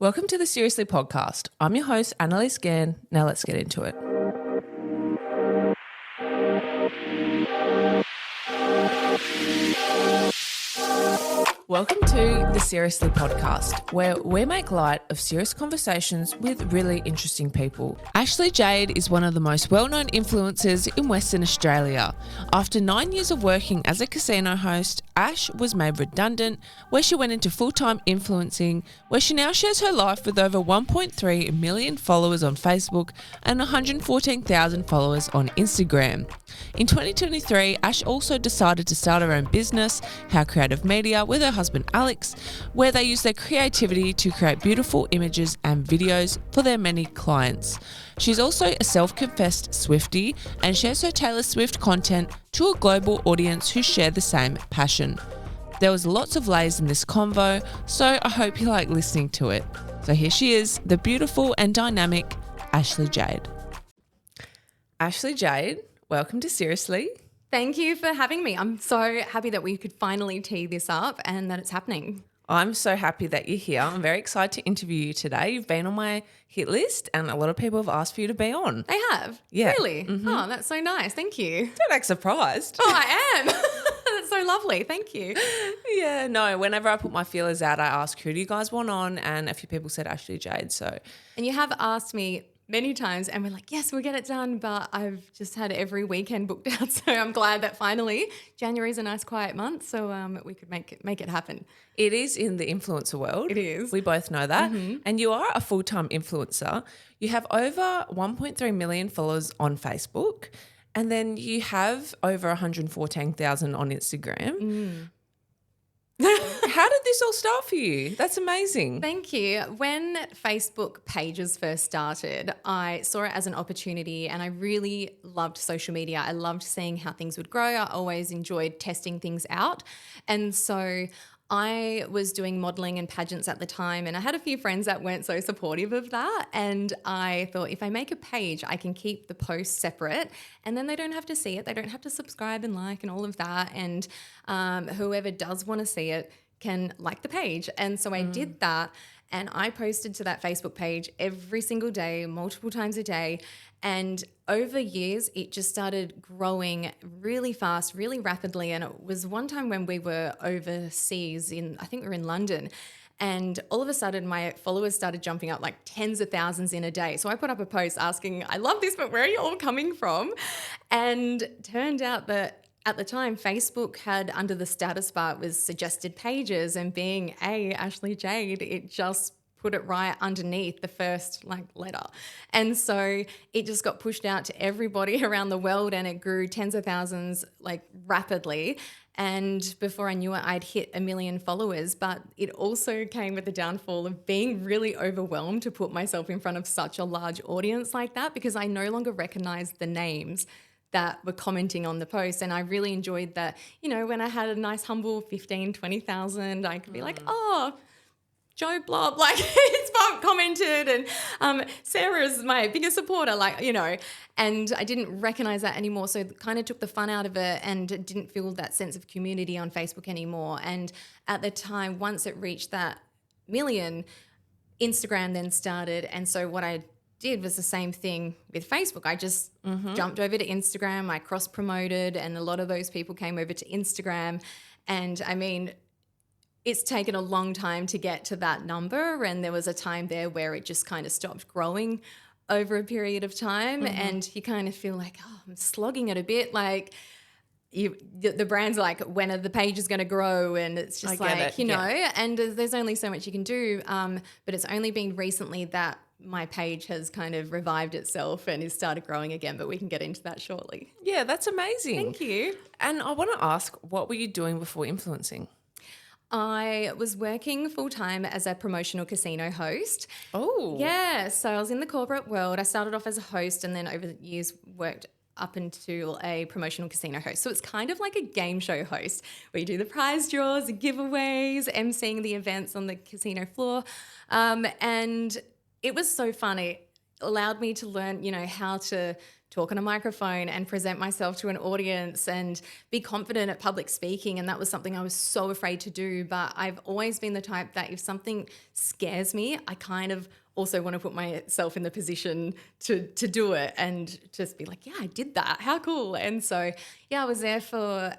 Welcome to the Seriously podcast. I'm your host, Annaliese Gann. Now let's get into it. Welcome to the Seriously podcast, where we make light of serious conversations with really interesting people. Ashleigh Jade is one of the most well-known influencers in Western Australia. After 9 years of working as a casino host, Ash was made redundant, where she went into full-time influencing, where she now shares her life with over 1.3 million followers on Facebook and 114,000 followers on Instagram. In 2023, Ash also decided to start her own business, How Creative Media, with her husband Alex, where they use their creativity to create beautiful images and videos for their many clients. She's also a self-confessed Swiftie and shares her Taylor Swift content to a global audience who share the same passion. There was lots of layers in this convo, so I hope you like listening to it. So here she is, the beautiful and dynamic Ashleigh Jade. Ashleigh Jade, welcome to Seriously. Thank you for having me. I'm so happy that we could finally tee this up and that it's happening. I'm so happy that you're here. I'm very excited to interview you today. You've been on my hit list and a lot of people have asked for you to be on. They have? Yeah. Really? Mm-hmm. Oh, that's so nice. Thank you. Don't act surprised. Oh, I am. That's so lovely. Thank you. Yeah, no, whenever I put my feelers out, I ask who do you guys want on, and a few people said Ashleigh Jade. And you have asked me many times and we're like, yes, we'll get it done, but I've just had every weekend booked out. So I'm glad that finally January's a nice quiet month, so we could make it happen. It is in the influencer world. It is. We both know that. Mm-hmm. And you are a full-time influencer. You have over 1.3 million followers on Facebook, and then you have over 114,000 on Instagram. How did this all start for you? That's amazing. Thank you. When Facebook pages first started, I saw it as an opportunity and I really loved social media. I loved seeing how things would grow. I always enjoyed testing things out. And so I was doing modelling and pageants at the time, and I had a few friends that weren't so supportive of that. And I thought, if I make a page, I can keep the posts separate and then they don't have to see it. They don't have to subscribe and like and all of that. And whoever does want to see it can like the page. And so I did that, and I posted to that Facebook page every single day, multiple times a day. And over years, it just started growing really fast, really rapidly. And it was one time when we were overseas I think we were in London, and all of a sudden my followers started jumping up like tens of thousands in a day. So I put up a post asking, I love this, but where are you all coming from? And turned out that at the time, Facebook had, under the status bar, it was suggested pages, and being Ashleigh Jade, it just put it right underneath the first letter. And so it just got pushed out to everybody around the world, and it grew tens of thousands rapidly. And before I knew it, I'd hit 1 million followers. But it also came with the downfall of being really overwhelmed to put myself in front of such a large audience like that, because I no longer recognized the names that were commenting on the post. And I really enjoyed that, when I had a nice humble 15, 20,000, I could be like, oh, Joe Blob, it's commented, and Sarah's my biggest supporter, and I didn't recognize that anymore. So it kind of took the fun out of it and didn't feel that sense of community on Facebook anymore. And at the time, once it reached that million, Instagram then started. And so what I did was the same thing with Facebook. I just jumped over to Instagram. I cross-promoted, and a lot of those people came over to Instagram. And I mean, it's taken a long time to get to that number, and there was a time there where it just kind of stopped growing over a period of time, and you kind of feel like, oh, I'm slogging it a bit. The brand's like, when are the pages going to grow? And it's just and there's only so much you can do. But it's only been recently that my page has kind of revived itself and has started growing again, but we can get into that shortly. Yeah, that's amazing. Thank you. And I want to ask, what were you doing before influencing? I was working full-time as a promotional casino host. Oh. Yeah, so I was in the corporate world. I started off as a host and then over the years worked up into a promotional casino host. So it's kind of like a game show host where you do the prize draws, the giveaways, emceeing the events on the casino floor. And it was so fun. It allowed me to learn, how to talk on a microphone and present myself to an audience and be confident at public speaking. And that was something I was so afraid to do. But I've always been the type that if something scares me, I kind of also want to put myself in the position to do it and just be like, yeah, I did that. How cool. And so, yeah, I was there for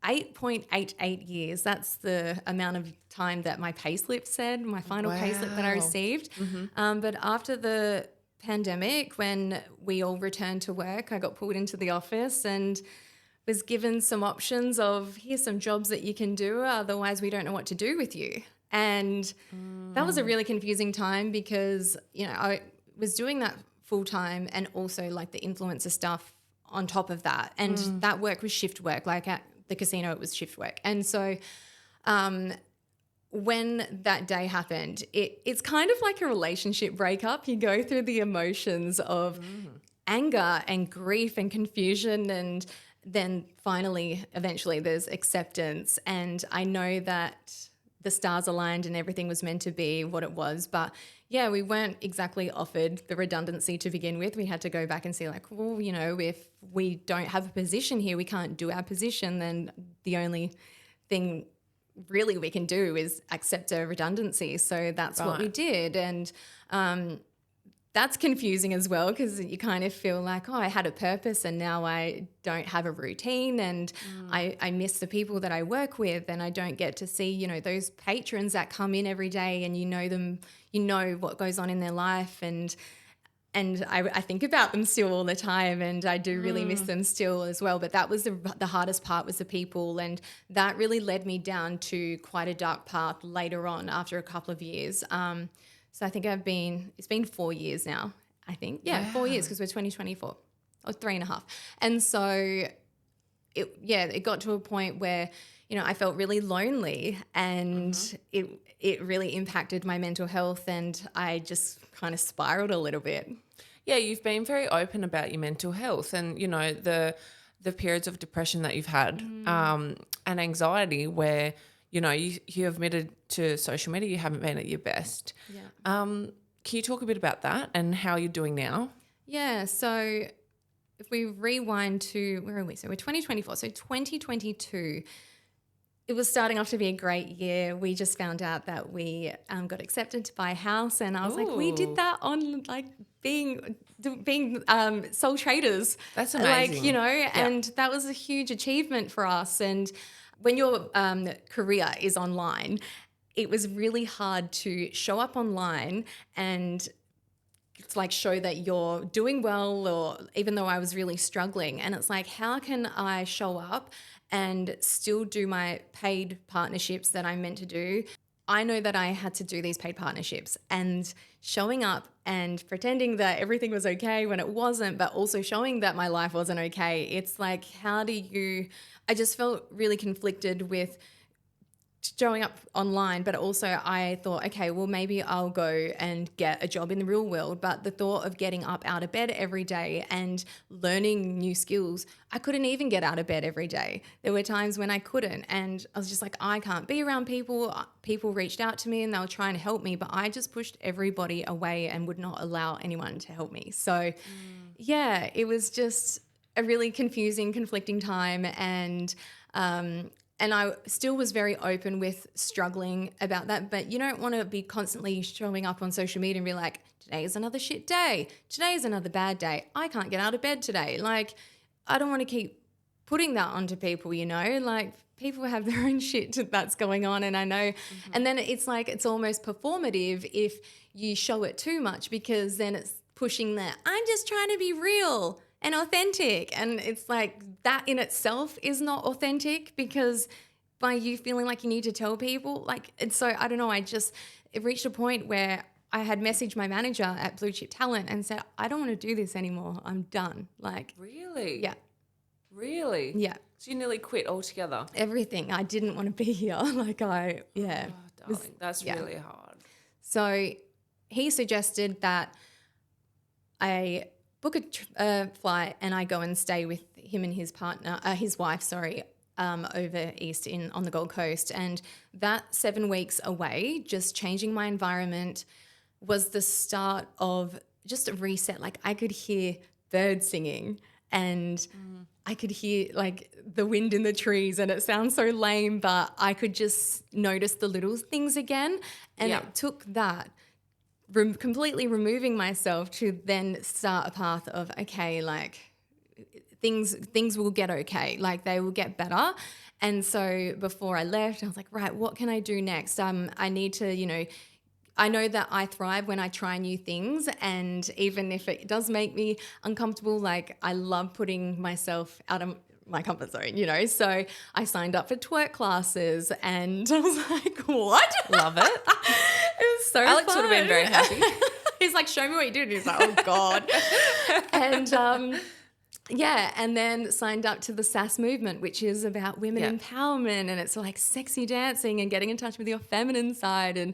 8.88 years. That's the amount of time that my payslip said, my final payslip that I received. But after the pandemic, when we all returned to work, I got pulled into the office and was given some options of, here's some jobs that you can do, otherwise we don't know what to do with you. And that was a really confusing time because, you know, I was doing that full time and also like the influencer stuff on top of that. And that work was shift work. Like at the casino, it was shift work. And so when that day happened, it's kind of like a relationship breakup. You go through the emotions of anger and grief and confusion, and then finally, eventually there's acceptance. And I know that the stars aligned and everything was meant to be what it was. But yeah, we weren't exactly offered the redundancy to begin with. We had to go back and see like, well, you know, if we don't have a position here, we can't do our position, then the only thing really we can do is accept a redundancy. So that's what we did. And that's confusing as well because you kind of feel like, oh, I had a purpose and now I don't have a routine and I miss the people that I work with and I don't get to see, you know, those patrons that come in every day and you know them, you know what goes on in their life and I think about them still all the time and I do really miss them still as well. But that was the hardest part was the people, and that really led me down to quite a dark path later on after a couple of years. So I think it's been 4 years now, I think. Yeah, 4 years because we're 2024 or 3.5. And so it got to a point where, you know, I felt really lonely and it really impacted my mental health and I just kind of spiraled a little bit. Yeah, you've been very open about your mental health and, you know, the periods of depression that you've had and anxiety where, you know, you admitted to social media you haven't been at your best. Yeah. Can you talk a bit about that and how you're doing now? Yeah, so if we rewind to, where are we? So we're 2024. So 2022, it was starting off to be a great year. We just found out that we got accepted to buy a house and I was like, we did that on like being sole traders. That's amazing. Like, you know, and that was a huge achievement for us. And when your career is online, it was really hard to show up online and it's like show that you're doing well, or even though I was really struggling. And it's like, how can I show up and still do my paid partnerships that I'm meant to do? I know that I had to do these paid partnerships and showing up and pretending that everything was okay when it wasn't, but also showing that my life wasn't okay. It's like, I just felt really conflicted with showing up online, but also I thought, okay, well, maybe I'll go and get a job in the real world. But the thought of getting up out of bed every day and learning new skills, I couldn't even get out of bed every day. There were times when I couldn't. And I was just like, I can't be around people. People reached out to me and they were trying to help me, but I just pushed everybody away and would not allow anyone to help me. So yeah, it was just a really confusing, conflicting time. And I still was very open with struggling about that. But you don't want to be constantly showing up on social media and be like, today is another shit day. Today is another bad day. I can't get out of bed today. Like, I don't want to keep putting that onto people, you know? Like, people have their own shit that's going on. And I know, and then it's like, it's almost performative if you show it too much because then it's pushing that, I'm just trying to be real and authentic. And it's like that in itself is not authentic because by you feeling like you need to tell people, like, and so I don't know, it reached a point where I had messaged my manager at Blue Chip Talent and said, I don't want to do this anymore. I'm done. Like, really? Yeah. Really? Yeah. So you nearly quit altogether? Everything. I didn't want to be here. Like Oh, darling, that's really hard. So he suggested that I book a flight and I go and stay with him and his partner, his wife, over east on the Gold Coast. And that 7 weeks away, just changing my environment was the start of just a reset. Like I could hear birds singing, and I could hear like the wind in the trees, and it sounds so lame, but I could just notice the little things again. And it took that completely removing myself to then start a path of, okay, like things will get okay, like they will get better. And so before I left, I was like, right, what can I do next? I need to, I know that I thrive when I try new things, and even if it does make me uncomfortable, like I love putting myself out of my comfort zone. So I signed up for twerk classes, and I was like, what? Love it. It was so Alex fun. would have been very happy. He's like, show me what you did. And he's like, oh God. And and then signed up to the SAS movement, which is about women empowerment, and it's like sexy dancing and getting in touch with your feminine side. And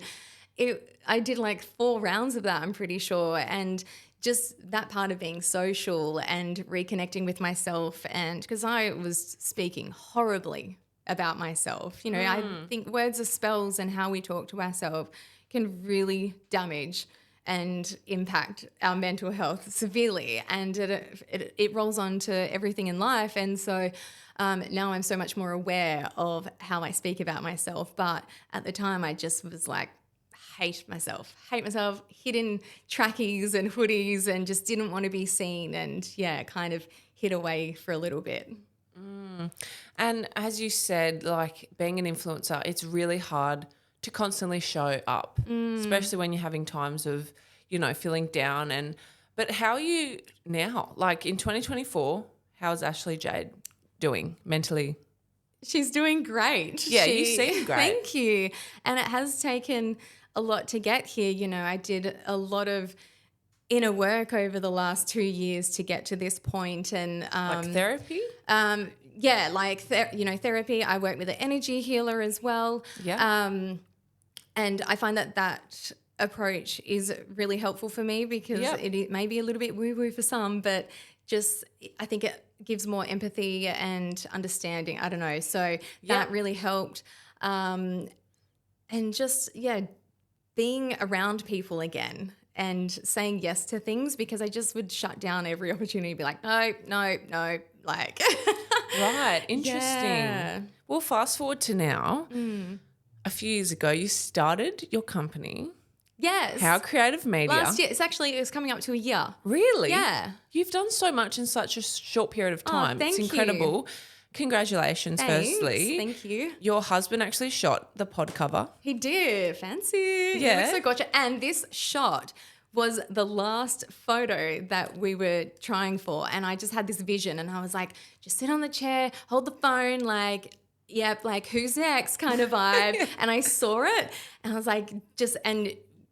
I did like 4 rounds of that, I'm pretty sure. And just that part of being social and reconnecting with myself, and because I was speaking horribly about myself. I think words are spells, and how we talk to ourselves can really damage and impact our mental health severely, and it rolls on to everything in life. And so now I'm so much more aware of how I speak about myself. But at the time, I just was like, hate myself, hid in trackies and hoodies, and just didn't want to be seen, and kind of hid away for a little bit. And as you said, like being an influencer, it's really hard to constantly show up, especially when you're having times of, feeling down. But how are you now? Like in 2024, how's Ashleigh Jade doing mentally? She's doing great. Yeah, you seem great. Thank you. And it has taken a lot to get here. I did a lot of inner work over the last 2 years to get to this point. And like therapy? Therapy. I work with an energy healer as well. Yeah. And I find that approach is really helpful for me, because it may be a little bit woo-woo for some, but just I think it gives more empathy and understanding. I don't know. So that really helped. And just, being around people again and saying yes to things, because I just would shut down every opportunity, be like, no, like. Right. Interesting. Yeah. Well, fast forward to now. A few years ago, you started your company. Yes. How Creative Media. Last year. It was coming up to a year. Really? Yeah. You've done so much in such a short period of time. Thank it's incredible. you. Congratulations, firstly. Thank you. Your husband actually shot the pod cover. He did. Fancy. Yeah. It looks so gorgeous. And this shot was the last photo that we were trying for. And I just had this vision, and I was like, just sit on the chair, hold the phone, like, yep, like who's next kind of vibe. And I saw it, and I was like,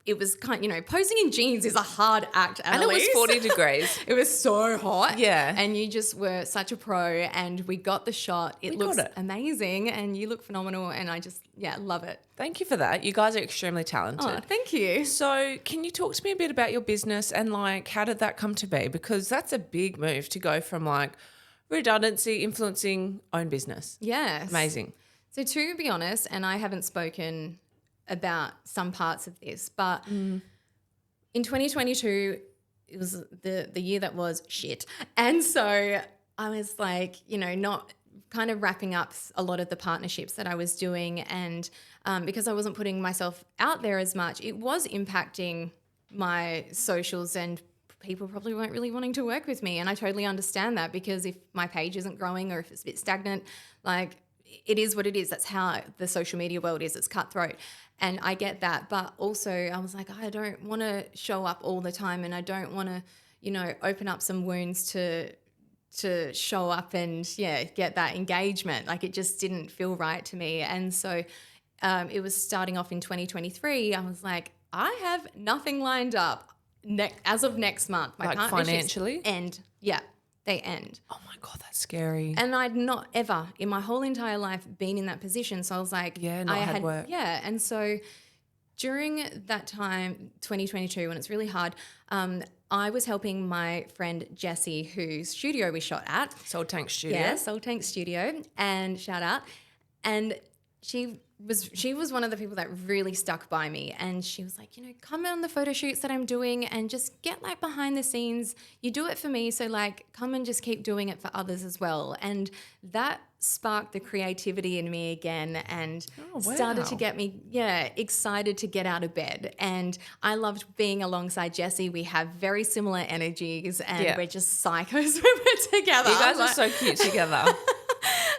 it was kind of, posing in jeans is a hard act, Annaliese. And it was 40 degrees. It was so hot. Yeah. And you just were such a pro, and we got the shot. It looks amazing, and you look phenomenal, and I just, love it. Thank you for that. You guys are extremely talented. Oh, thank you. So can you talk to me a bit about your business, and like how did that come to be? Because that's a big move to go from like redundancy, influencing, own business. Yes. Amazing. So to be honest, and I haven't spoken about some parts of this, but in 2022, it was the year that was shit. And so I was like, not kind of wrapping up a lot of the partnerships that I was doing. And because I wasn't putting myself out there as much, it was impacting my socials, and people probably weren't really wanting to work with me. And I totally understand that, because if my page isn't growing, or if it's a bit stagnant, like it is what it is. That's how the social media world is. It's cutthroat. And I get that. But also I was like, I don't want to show up all the time, and I don't want to, open up some wounds to show up and, get that engagement. Like it just didn't feel right to me. And so it was starting off in 2023. I was like, I have nothing lined up as of next month. My like partnerships financially? end. Yeah, they end. Oh my God, that's scary. And I'd not ever in my whole entire life been in that position. So I was like, I had work. Yeah. And so during that time, 2022, when it's really hard, I was helping my friend Jessie, whose studio we shot at. Soul Tank Studio. Yeah, Soul Tank Studio, and shout out. And she was one of the people that really stuck by me, and she was like, come on the photo shoots that I'm doing and just get like behind the scenes. You do it for me, so like come and just keep doing it for others as well. And that sparked the creativity in me again, and started to get me excited to get out of bed. And I loved being alongside Jessie. We have very similar energies, and we're just psychos when we're together. You guys are so cute together.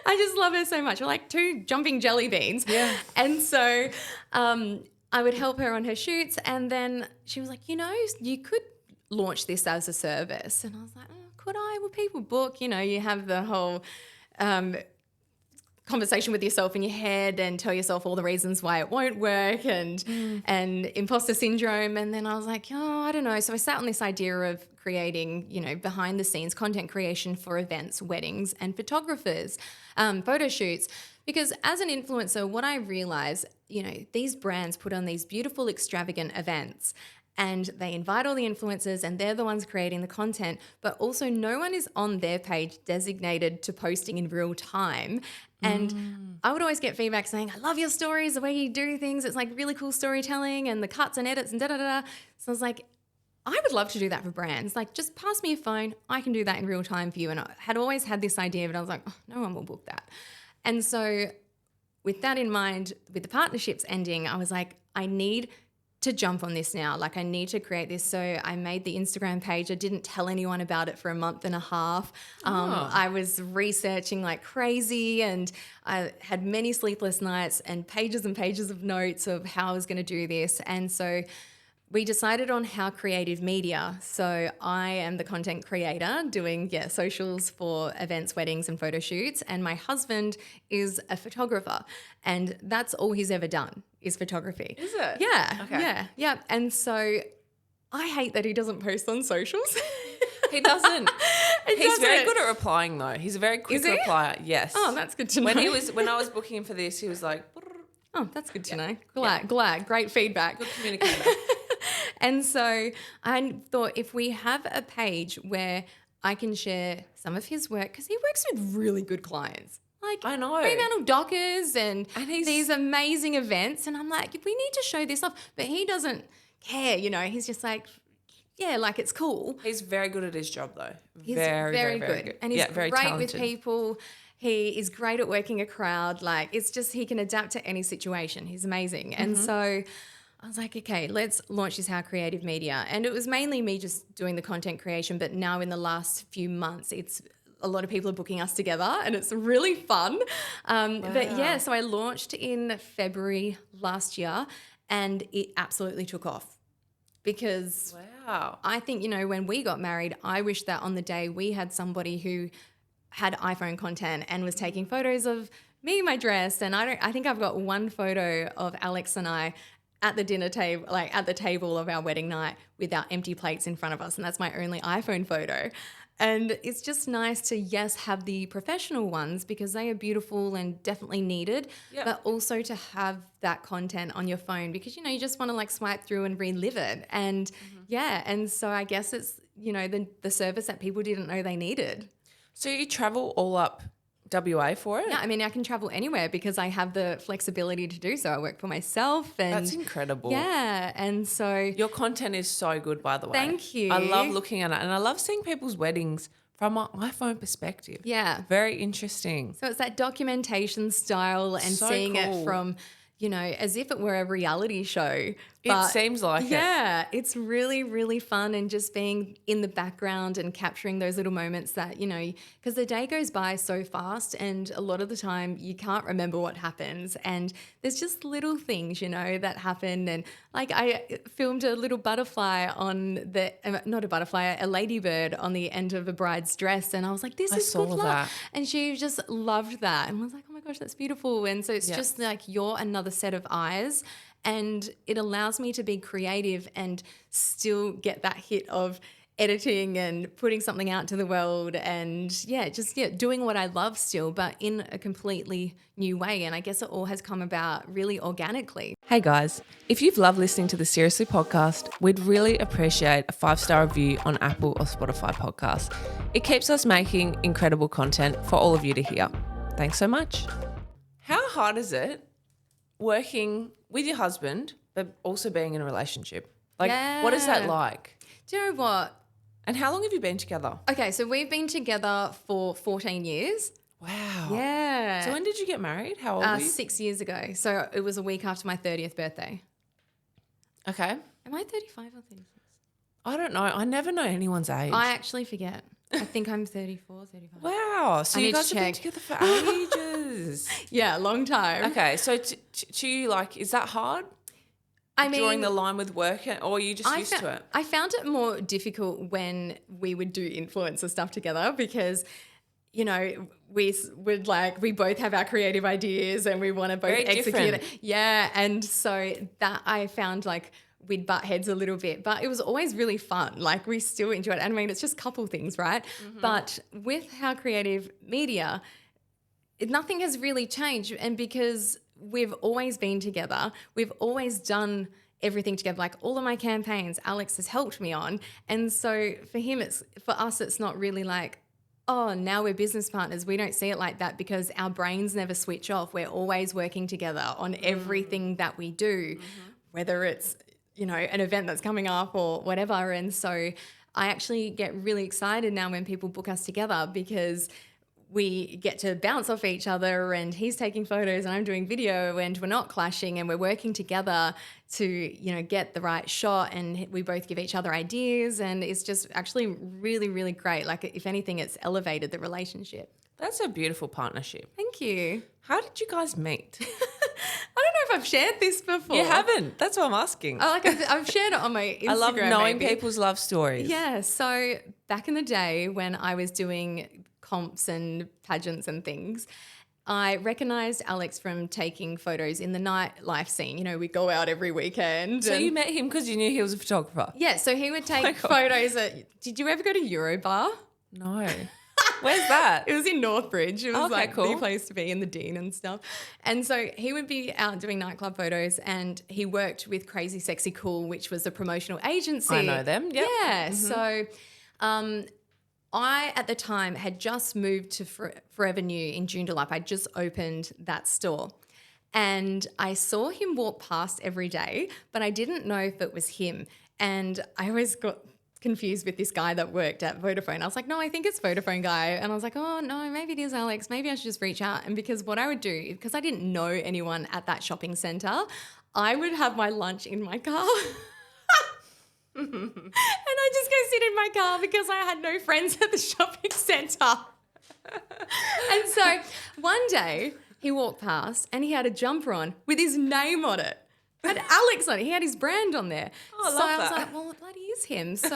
I just love her so much. We're like two jumping jelly beans. Yeah. And so I would help her on her shoots, and then she was like, you could launch this as a service. And I was like, could I? Will people book? You have the whole conversation with yourself in your head and tell yourself all the reasons why it won't work, and imposter syndrome. And then I was like, I don't know. So I sat on this idea of creating, behind the scenes content creation for events, weddings, and photographers, photo shoots. Because as an influencer, what I realized, these brands put on these beautiful, extravagant events, and they invite all the influencers, and they're the ones creating the content, but also no one is on their page designated to posting in real time. And I would always get feedback saying, I love your stories, the way you do things. It's like really cool storytelling and the cuts and edits and da-da-da. So I was like, I would love to do that for brands. Like, just pass me a phone. I can do that in real time for you. And I had always had this idea, but I was like, no one will book that. And so with that in mind, with the partnerships ending, I was like, I need to jump on this now. Like, I need to create this. So I made the Instagram page. I didn't tell anyone about it for a month and a half. I was researching like crazy, and I had many sleepless nights and pages of notes of how I was going to do this. And so we decided on How Creative Media. So I am the content creator doing socials for events, weddings, and photo shoots. And my husband is a photographer, and that's all he's ever done is photography. Is it? Yeah. Okay. Yeah. And so I hate that he doesn't post on socials. He doesn't. He's very good at replying though. He's a very quick replier. Yes. Oh, that's good to know. When I was booking him for this, he was like, oh, that's good to know. Glad. Great feedback. Good communicator. And so I thought, if we have a page where I can share some of his work, because he works with really good clients. Like, I know. Fremantle Dockers and these amazing events. And I'm like, we need to show this off. But he doesn't care, He's just like, like it's cool. He's very good at his job though. He's very good. And he's very great talented. with people. He is great at working a crowd. Like, it's just, he can adapt to any situation. He's amazing. And so I was like, okay, let's launch this How Creative Media. And it was mainly me just doing the content creation. But now in the last few months, it's a lot of people are booking us together, and it's really fun. But so I launched in February last year, and it absolutely took off. Because I think, when we got married, I wish that on the day we had somebody who had iPhone content and was taking photos of me in my dress. And I think I've got one photo of Alex and I at the dinner table, like at the table of our wedding night with our empty plates in front of us. And that's my only iPhone photo. And it's just nice to, have the professional ones because they are beautiful and definitely needed, but also to have that content on your phone because, you just want to like swipe through and relive it. And and so I guess it's, the service that people didn't know they needed. So you travel all up WA for it? Yeah, I mean, I can travel anywhere because I have the flexibility to do so. I work for myself. And that's incredible. Yeah, and so... Your content is so good, by the way. Thank you. I love looking at it, and I love seeing people's weddings from an iPhone perspective. Yeah. Very interesting. So it's that documentation style and so seeing it from... as if it were a reality show. But it seems like it. Yeah, it's really, really fun and just being in the background and capturing those little moments that, because the day goes by so fast and a lot of the time you can't remember what happens and there's just little things, that happen. And like I filmed a little butterfly on a ladybird on the end of a bride's dress and I was like, this is good luck. And she just loved that and was like, oh my gosh, that's beautiful. And so it's just like you're another set of eyes and it allows me to be creative and still get that hit of editing and putting something out to the world and doing what I love still, but in a completely new way. And I guess it all has come about really organically. Hey guys, if you've loved listening to the Seriously podcast, we'd really appreciate a 5-star review on Apple or Spotify podcasts. It keeps us making incredible content for all of you to hear. Thanks so much. How hard is it working with your husband but also being in a relationship? Like, what is that like? Do you know what? And how long have you been together? Okay, so we've been together for 14 years. Wow. Yeah. So when did you get married? How old were you? 6 years ago. So it was a week after my 30th birthday. Okay. Am I 35 or 36? I don't know. I never know anyone's age. I actually forget. I think I'm 34, 35. Wow. So I you need to guys have been check. together for ages. Yeah, long time. Okay. So to you, like, is that hard? I mean, drawing the line with work, or are you just used to it? I found it more difficult when we would do influencer stuff together because, you know, we both have our creative ideas and we want to both Very execute different. it. Yeah. And so that I found like we'd butt heads a little bit, but it was always really fun. Like we still enjoyed it. I mean, it's just couple things, right? Mm-hmm. But with our creative media, nothing has really changed. And because we've always been together, we've always done everything together. Like all of my campaigns, Alex has helped me on. And so for us, it's not really like, oh, now we're business partners. We don't see it like that because our brains never switch off. We're always working together on everything that we do, whether it's, you know, an event that's coming up or whatever. And so I actually get really excited now when people book us together because we get to bounce off each other and he's taking photos and I'm doing video and we're not clashing and we're working together to, you know, get the right shot and we both give each other ideas and it's just actually really, really great. Like if anything, it's elevated the relationship. That's a beautiful partnership. Thank you. How did you guys meet? I don't know if I've shared this before. You haven't. That's what I'm asking. Oh, like I've shared it on my Instagram. I love knowing maybe. people's love stories. Yeah. So back in the day when I was doing comps and pageants and things, I recognised Alex from taking photos in the nightlife scene. You know, we go out every weekend. So you met him because you knew he was a photographer? Yeah, so he would take photos at... Did you ever go to Eurobar? No. Where's that? It was in Northbridge. It was cool. the place to be in the Dean and stuff. And so he would be out doing nightclub photos and he worked with Crazy Sexy Cool, which was a promotional agency. I know them, yep. Yeah, so... I, at the time, had just moved to Forever New in Joondalup. I just opened that store. And I saw him walk past every day, but I didn't know if it was him. And I always got confused with this guy that worked at Vodafone. I was like, no, I think it's Vodafone guy. And I was like, oh, no, maybe it is Alex. Maybe I should just reach out. And because what I would do, because I didn't know anyone at that shopping centre, I would have my lunch in my car. And I just go sit in my car because I had no friends at the shopping centre. And so one day he walked past and he had a jumper on with his name on it. Had Alex on it. He had his brand on there. Oh, I so love I was that. like, well, it bloody is him. So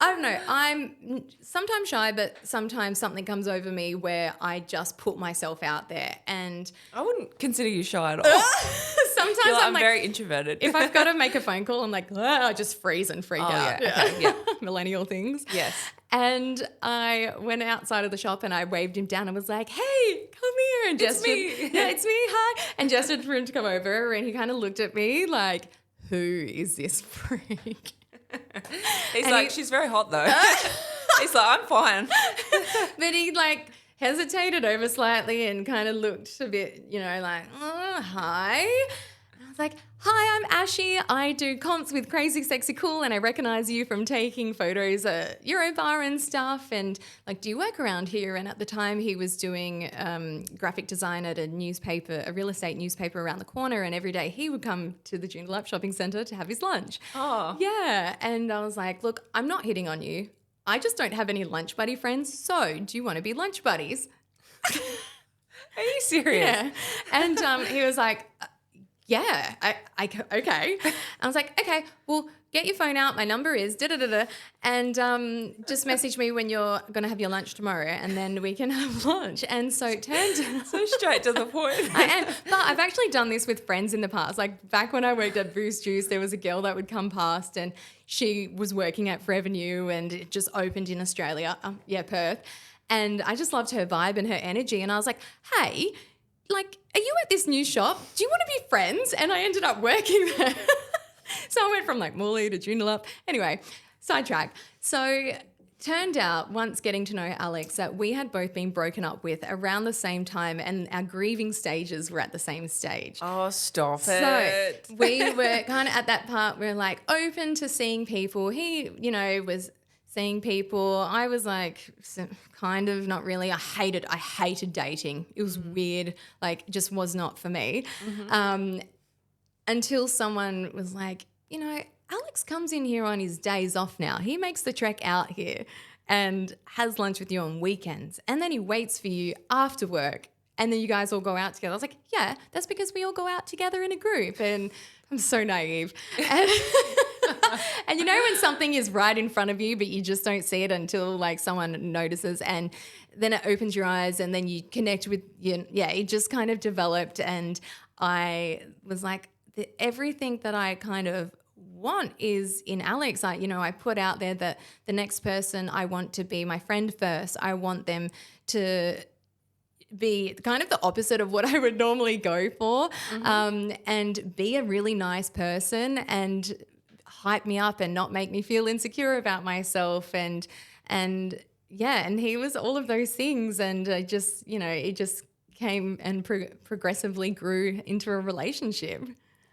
I don't know. I'm sometimes shy, but sometimes something comes over me where I just put myself out there. And I wouldn't consider you shy at all. sometimes I'm like, very introverted. if I've got to make a phone call, I'm like, I just freeze and freak out. Yeah. Okay, yeah. Millennial things. Yes. And I went outside of the shop and I waved him down and was like, hey, come here. And It's gestured, me. Yeah, it's me, hi. And gestured for him to come over and he kind of looked at me like, who is this freak? He's like, she's very hot though. He's like, I'm fine. But he like hesitated over slightly and kind of looked a bit, you know, like, oh, hi. And I was like, hi, I'm Ashie. I do comps with Crazy Sexy Cool and I recognise you from taking photos at Eurobar and stuff. And like, do you work around here? And at the time he was doing graphic design at a real estate newspaper around the corner. And every day he would come to the Joondalup shopping centre to have his lunch. Oh. Yeah. And I was like, look, I'm not hitting on you. I just don't have any lunch buddy friends. So do you want to be lunch buddies? Are you serious? Yeah. And he was like, yeah, okay. I was like, okay, well, get your phone out. My number is da-da-da-da. And just message me when you're going to have your lunch tomorrow and then we can have lunch. And so it turned So straight to the point. I am. But I've actually done this with friends in the past. Like back when I worked at Boost Juice, there was a girl that would come past and she was working at Forever New and it just opened in Australia, Perth. And I just loved her vibe and her energy. And I was like, hey, like, are you at this new shop? Do you want to be friends? And I ended up working there. So I went from like Morley to Joondalup. Anyway, sidetrack. So turned out, once getting to know Alex, that we had both been broken up with around the same time and our grieving stages were at the same stage. Oh, stop it. So we were kind of at that part where like open to seeing people. He, was seeing people. I was like kind of not really. I hated dating. It was weird. Like just was not for me. Until someone was like, Alex comes in here on his days off now. He makes the trek out here and has lunch with you on weekends. And then he waits for you after work and then you guys all go out together. I was like, yeah, that's because we all go out together in a group. And I'm so naive. And, and when something is right in front of you but you just don't see it until like someone notices and then it opens your eyes and then you connect with it just kind of developed. And I was like, everything that I kind of want is in Alex. I put out there that the next person I want to be my friend first. I want them to be kind of the opposite of what I would normally go for, and be a really nice person and hype me up and not make me feel insecure about myself. And he was all of those things. And it just came and progressively grew into a relationship.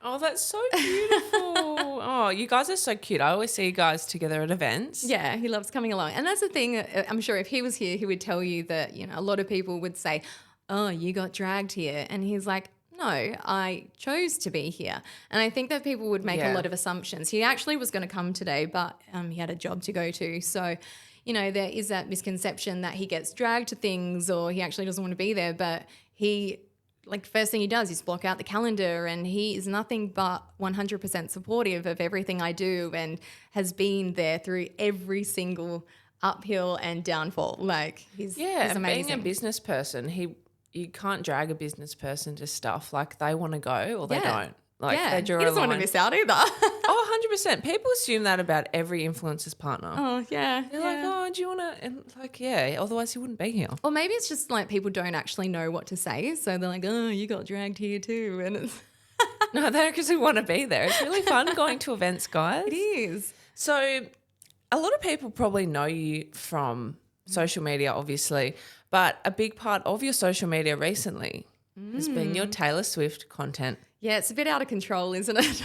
Oh, that's so beautiful. Oh, you guys are so cute. I always see you guys together at events. Yeah, he loves coming along. And that's the thing, I'm sure if he was here, he would tell you that, a lot of people would say, oh, you got dragged here. And he's like, no, I chose to be here. And I think that people would make a lot of assumptions. He actually was going to come today, but he had a job to go to. So, there is that misconception that he gets dragged to things or he actually doesn't want to be there. But first thing he does is block out the calendar and he is nothing but 100% supportive of everything I do and has been there through every single uphill and downfall. Like he's amazing. Being a business person, you can't drag a business person to stuff. Like they want to go or they don't. They draw he doesn't a line. want to miss out either. 100%. People assume that about every influencer's partner. Oh, yeah. They're like, oh, do you want to? And otherwise he wouldn't be here. Or maybe it's just like people don't actually know what to say. So they're like, oh, you got dragged here too. And it's No, they actually want to be there. It's really fun going to events, guys. It is. So a lot of people probably know you from social media, obviously, but a big part of your social media recently has been your Taylor Swift content. Yeah, it's a bit out of control, isn't it?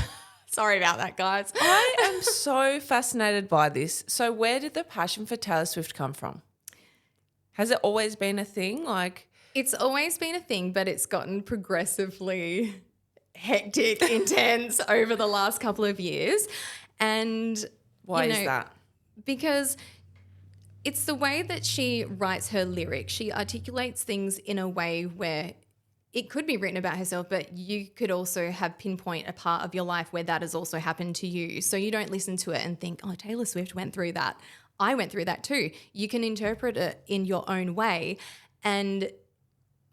Sorry about that, guys. I am so fascinated by this. So where did the passion for Taylor Swift come from? Has it always been a thing? It's always been a thing, but it's gotten progressively hectic, intense over the last couple of years. And why is that? Because it's the way that she writes her lyrics. She articulates things in a way where it could be written about herself, but you could also have pinpoint a part of your life where that has also happened to you. So you don't listen to it and think, oh, Taylor Swift went through that. I went through that too. You can interpret it in your own way. And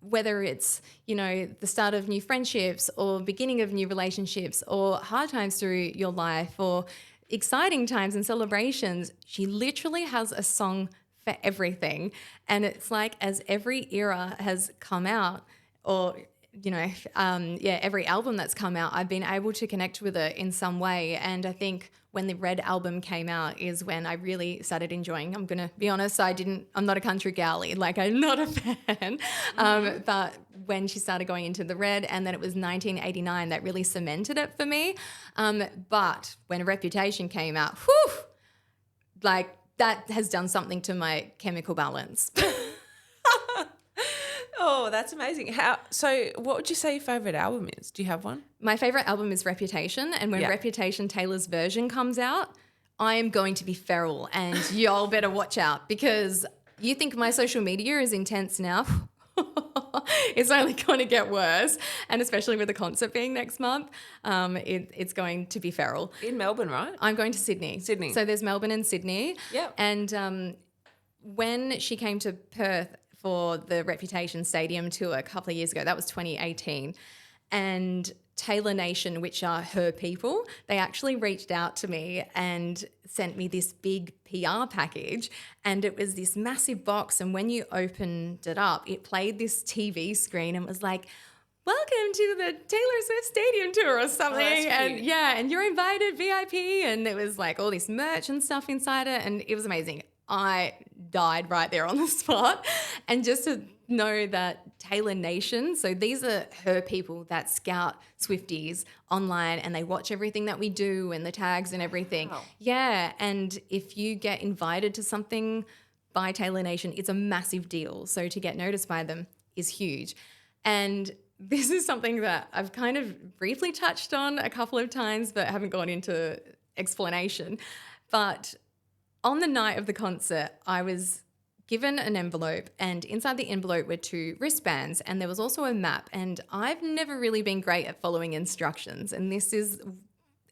whether it's, the start of new friendships or beginning of new relationships or hard times through your life or exciting times and celebrations, she literally has a song for everything. And it's like as every era has come out, or, every album that's come out, I've been able to connect with it in some way. And I think when the Red album came out is when I really started enjoying. I'm going to be honest, I'm not a country galley. I'm not a fan. But when she started going into the Red and then it was 1989, that really cemented it for me. But when Reputation came out, that has done something to my chemical balance. Oh, that's amazing. So what would you say your favourite album is? Do you have one? My favourite album is Reputation, and when Reputation Taylor's version comes out, I am going to be feral and y'all better watch out because you think my social media is intense now. It's only going to get worse, and especially with the concert being next month, it's going to be feral. In Melbourne, right? I'm going to Sydney. So there's Melbourne and Sydney. Yeah. And when she came to Perth for the Reputation Stadium tour a couple of years ago. That was 2018. And Taylor Nation, which are her people, they actually reached out to me and sent me this big PR package. And it was this massive box. And when you opened it up, it played this TV screen and was like, welcome to the Taylor Swift Stadium tour or something. Oh, and you're invited VIP. And there was like all this merch and stuff inside it. And it was amazing. I died right there on the spot. And just to know that Taylor Nation, so these are her people that scout Swifties online and they watch everything that we do and the tags and everything. Wow. Yeah, and if you get invited to something by Taylor Nation, it's a massive deal. So to get noticed by them is huge. And this is something that I've kind of briefly touched on a couple of times but haven't gone into explanation. But on the night of the concert, I was given an envelope, and inside the envelope were 2 wristbands, and there was also a map. And I've never really been great at following instructions, and this is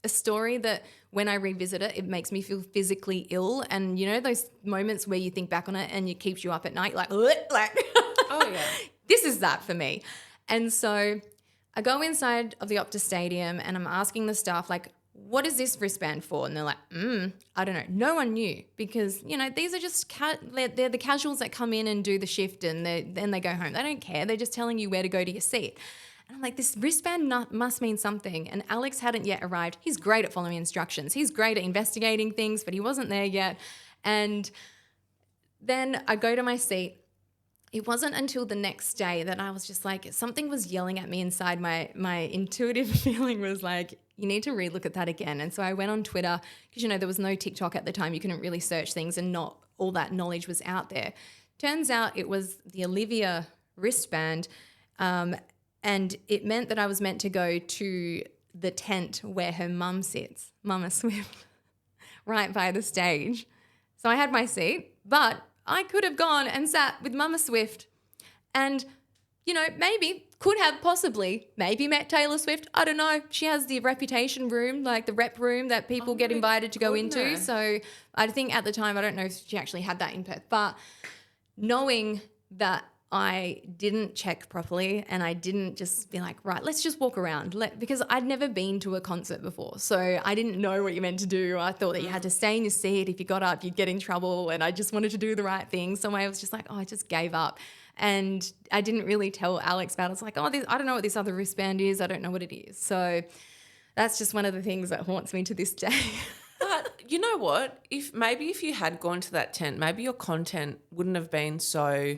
a story that when I revisit it, it makes me feel physically ill. And you know those moments where you think back on it and it keeps you up at night, like Oh, yeah. this is that for me. And so I go inside of the Optus Stadium and I'm asking the staff, like, what is this wristband for? And they're like, I don't know. No one knew because, you know, these are just, they're the casuals that come in and do the shift and then they go home. They don't care. They're just telling you where to go to your seat. And I'm like, this wristband must mean something. And Alex hadn't yet arrived. He's great at following instructions. He's great at investigating things, but he wasn't there yet. And then I go to my seat. It wasn't until the next day that I was just like, something was yelling at me inside. My intuitive feeling was like, you need to relook at that again. And so I went on Twitter because, you know, there was no TikTok at the time. You couldn't really search things and not all that knowledge was out there. Turns out it was the Olivia wristband. And it meant that I was meant to go to the tent where her mum sits, Mama Swift, right by the stage. So I had my seat, but I could have gone and sat with Mama Swift and, you know, could have possibly met Taylor Swift. I don't know. She has the reputation room, like the rep room that people get invited to go into. So I think at the time, I don't know if she actually had that in Perth, but knowing that I didn't check properly and I didn't just be like, right, let's just walk around because I'd never been to a concert before. So I didn't know what you meant to do. I thought that you had to stay in your seat. If you got up, you'd get in trouble. And I just wanted to do the right thing. So I was just like, I just gave up. And I didn't really tell Alex about it. It's like, I don't know what this other wristband is. I don't know what it is. So that's just one of the things that haunts me to this day. But you know what? If you had gone to that tent, maybe your content wouldn't have been so...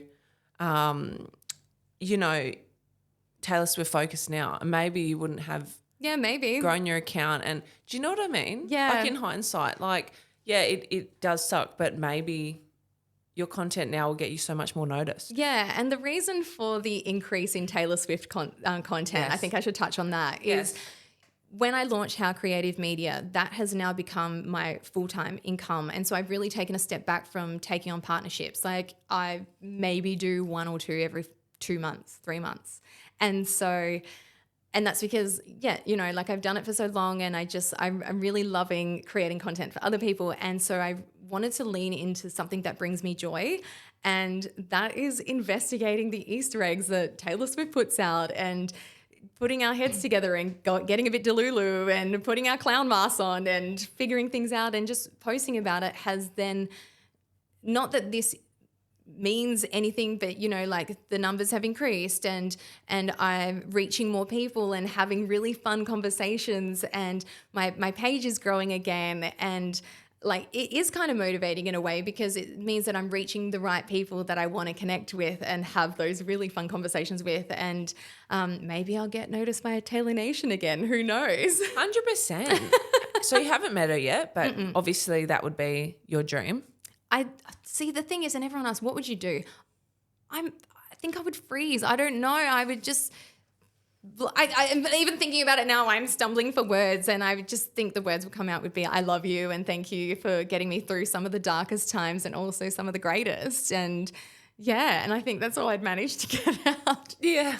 you know, Taylor Swift focused now. And maybe you wouldn't have maybe grown your account. And do you know what I mean? Yeah. Like in hindsight, it does suck, but maybe your content now will get you so much more notice. Yeah, and the reason for the increase in Taylor Swift content, Yes. I think I should touch on that, is when I launched How Creative Media, that has now become my full-time income. And so I've really taken a step back from taking on partnerships. Like I maybe do 1 or 2 every 2 months, 3 months. And so, and that's because, you know, like I've done it for so long and I'm really loving creating content for other people. And so I wanted to lean into something that brings me joy. And that is investigating the Easter eggs that Taylor Swift puts out and putting our heads together and getting a bit delulu and putting our clown masks on and figuring things out and just posting about it has then, not that this means anything, but, you know, like the numbers have increased and I'm reaching more people and having really fun conversations and my page is growing again. And like it is kind of motivating in a way because it means that I'm reaching the right people that I want to connect with and have those really fun conversations with. And maybe I'll get noticed by a Taylor Nation again. Who knows? 100%. So you haven't met her yet, but obviously that would be your dream. I see. The thing is, and everyone asks, what would you do? I think I would freeze. I don't know. I would just... I'm even thinking about it now, I'm stumbling for words and I just think the words would come out would be, I love you and thank you for getting me through some of the darkest times and also some of the greatest. And and I think that's all I'd manage to get out. Yeah.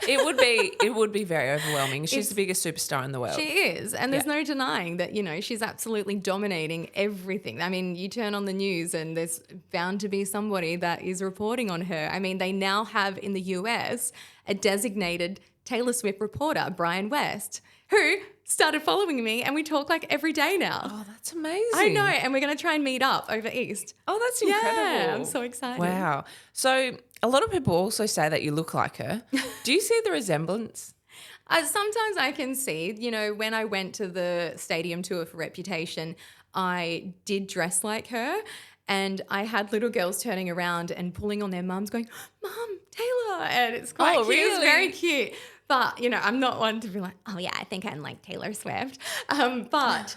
It would be very overwhelming. She's the biggest superstar in the world. She is. And there's no denying that, you know, she's absolutely dominating everything. I mean, you turn on the news and there's bound to be somebody that is reporting on her. I mean, they now have in the US a designated Taylor Swift reporter, Brian West, who started following me and we talk like every day now. Oh, that's amazing. I know. And we're going to try and meet up over East. Oh, that's incredible. Yeah, I'm so excited. Wow. So a lot of people also say that you look like her. Do you see the resemblance? Sometimes I can see, you know, when I went to the stadium tour for Reputation, I did dress like her. And I had little girls turning around and pulling on their mums going, Mum, Taylor. And it's quite cute. Really? It's very cute. But, you know, I'm not one to be like, oh, yeah, I think I'm like Taylor Swift. But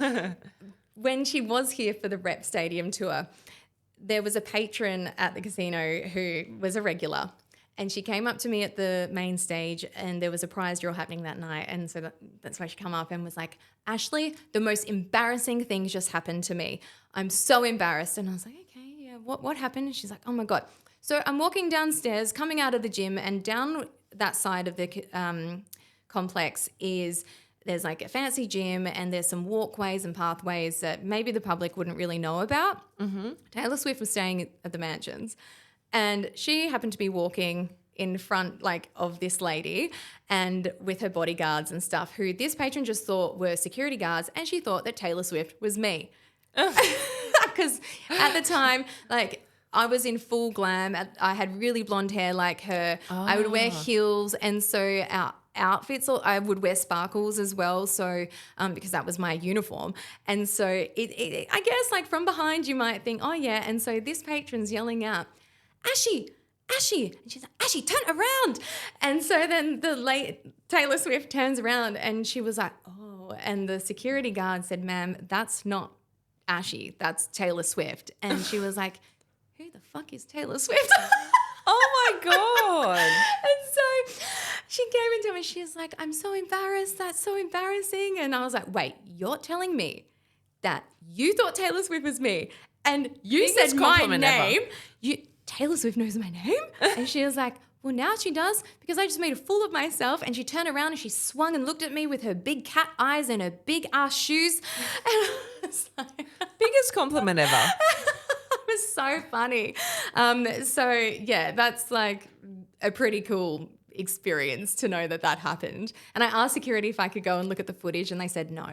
when she was here for the Rep Stadium tour, there was a patron at the casino who was a regular. And she came up to me at the main stage and there was a prize draw happening that night. And so that's why she came up and was like, Ashleigh, the most embarrassing thing just happened to me. I'm so embarrassed. And I was like, okay, yeah, what happened? And she's like, oh my God. So I'm walking downstairs, coming out of the gym, and down that side of the complex there's like a fancy gym and there's some walkways and pathways that maybe the public wouldn't really know about. Mm-hmm. Taylor Swift was staying at the Mansions. And she happened to be walking in front like of this lady and with her bodyguards and stuff, who this patron just thought were security guards, and she thought that Taylor Swift was me. Because at the time, like, I was in full glam. I had really blonde hair like her. Oh. I would wear heels, and so our outfits, I would wear sparkles as well, so because that was my uniform. And so I guess like from behind you might think, oh yeah, and so this patron's yelling out, Ashy, and she's like, Ashy, turn around. And so then the late Taylor Swift turns around and she was like, oh, and the security guard said, ma'am, that's not Ashy, that's Taylor Swift. And she was like, who the fuck is Taylor Swift? Oh my God. And so she came into me, she was like, I'm so embarrassed, that's so embarrassing. And I was like, wait, you're telling me that you thought Taylor Swift was me and you said my name? Taylor Swift knows my name? And she was like, well, now she does, because I just made a fool of myself. And she turned around and she swung and looked at me with her big cat eyes and her big ass shoes. And I was like, biggest compliment ever. It was so funny. So yeah, that's like a pretty cool experience to know that happened. And I asked security if I could go and look at the footage, and they said no.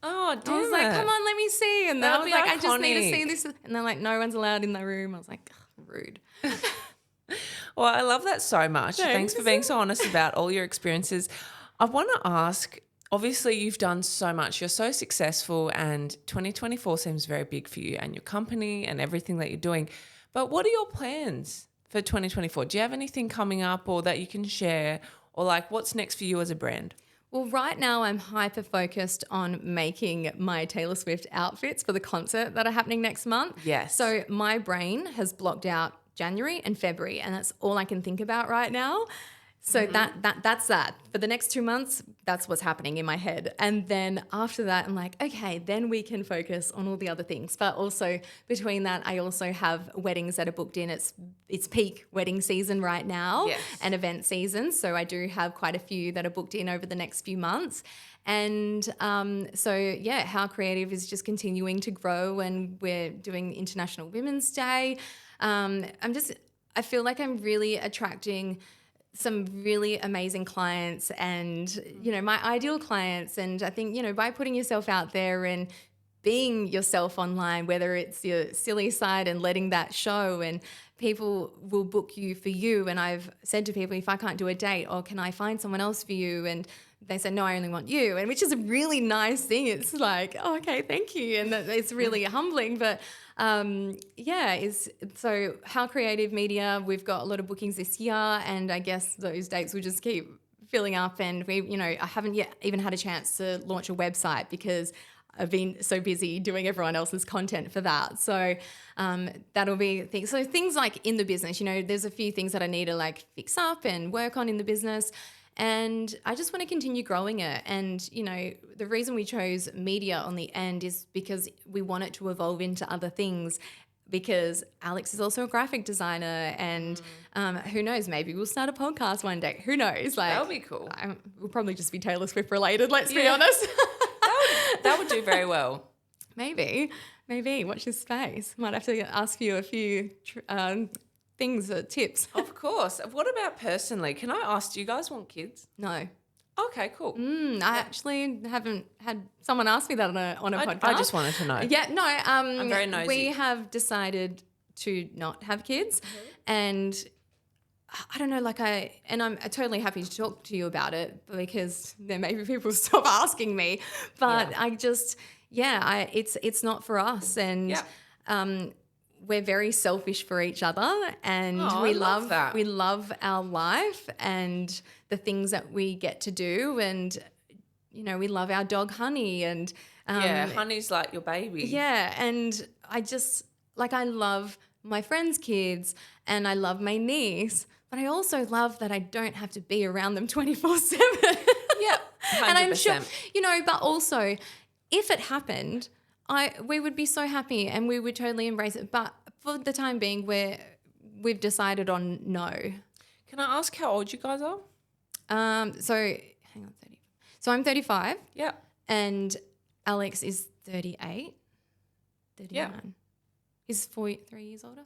Oh, damn I was like, come on, let me see. And then I was like, iconic. I just need to see this. And they're like, no one's allowed in the room. I was like, rude. Well, I love that so much. Thanks for being so honest about all your experiences. I want to ask, obviously you've done so much. You're so successful, and 2024 seems very big for you and your company and everything that you're doing. But what are your plans for 2024? Do you have anything coming up or that you can share, or like what's next for you as a brand? Well, right now I'm hyper focused on making my Taylor Swift outfits for the concert that are happening next month. Yes. So my brain has blocked out January and February, and that's all I can think about right now. So that's that. For the next 2 months, that's what's happening in my head. And then after that, I'm like, okay, then we can focus on all the other things. But also between that, I also have weddings that are booked in. It's peak wedding season right now, yes, and event season. So I do have quite a few that are booked in over the next few months. And so, yeah, How Creative is just continuing to grow, and we're doing International Women's Day. I feel like I'm really attracting some really amazing clients and, you know, my ideal clients. And I think, you know, by putting yourself out there and being yourself online, whether it's your silly side and letting that show, and people will book you for you. And I've said to people, if I can't do a date, or can I find someone else for you? And they said, no, I only want you. And which is a really nice thing. It's like, oh, okay, thank you. And it's really humbling. But so How Creative Media, we've got a lot of bookings this year, and I guess those dates will just keep filling up. And I haven't yet even had a chance to launch a website because I've been so busy doing everyone else's content for that. So that'll be things. So things like in the business, you know, there's a few things that I need to like fix up and work on in the business. And I just want to continue growing it. And, you know, the reason we chose media on the end is because we want it to evolve into other things, because Alex is also a graphic designer, and who knows, maybe we'll start a podcast one day. Who knows? Like, that would be cool. We'll probably just be Taylor Swift related, let's be honest. that would do very well. Maybe. Watch this space. Might have to ask you a few things, tips. Of course. What about personally? Can I ask, do you guys want kids? No. Okay, cool. I actually haven't had someone ask me that on a podcast. I just wanted to know. Yeah, no. I'm very nosy. We have decided to not have kids, and I don't know, I'm totally happy to talk to you about it, because then maybe people stop asking me. But I just, it's not for us, and we're very selfish for each other, and I love that. we love our life and the things that we get to do, and we love our dog Honey, and Honey's like your baby. yeah, and I love my friends' kids and I love my niece, but I also love that I don't have to be around them 24/7. Yeah, 100%. And I'm sure, but also if it happened, we would be so happy and we would totally embrace it. But for the time being, we've decided on no. Can I ask how old you guys are? So hang on, 30. So I'm 35. Yeah. And Alex is 38, 39. Yeah. He's 4 years older.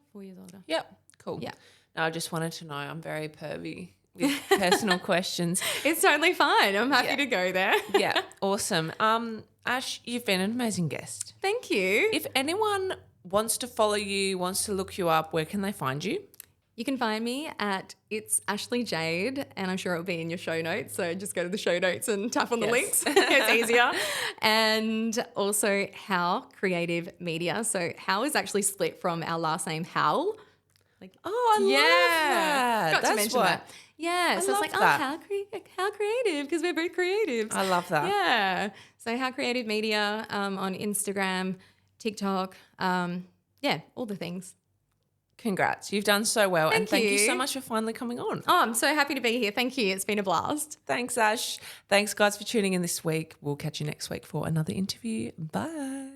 Yep. Cool. Yeah. No, I just wanted to know. I'm very pervy with personal questions. It's totally fine. I'm happy to go there. Yeah. Awesome. Ash, you've been an amazing guest. Thank you. If anyone wants to follow you, wants to look you up, where can they find you? You can find me at It's Ashleigh Jade, and I'm sure it'll be in your show notes. So just go to the show notes and tap on the links. It's easier. And also How Creative Media. So How is actually split from our last name Howell. I love that. Got to mention that. Yeah. So it's love like, that. how creative, because we're both creatives. I love that. Yeah. So How Creative Media on Instagram, TikTok, all the things. Congrats. You've done so well. Thank Thank you you so much for finally coming on. Oh, I'm so happy to be here. Thank you. It's been a blast. Thanks, Ash. Thanks, guys, for tuning in this week. We'll catch you next week for another interview. Bye.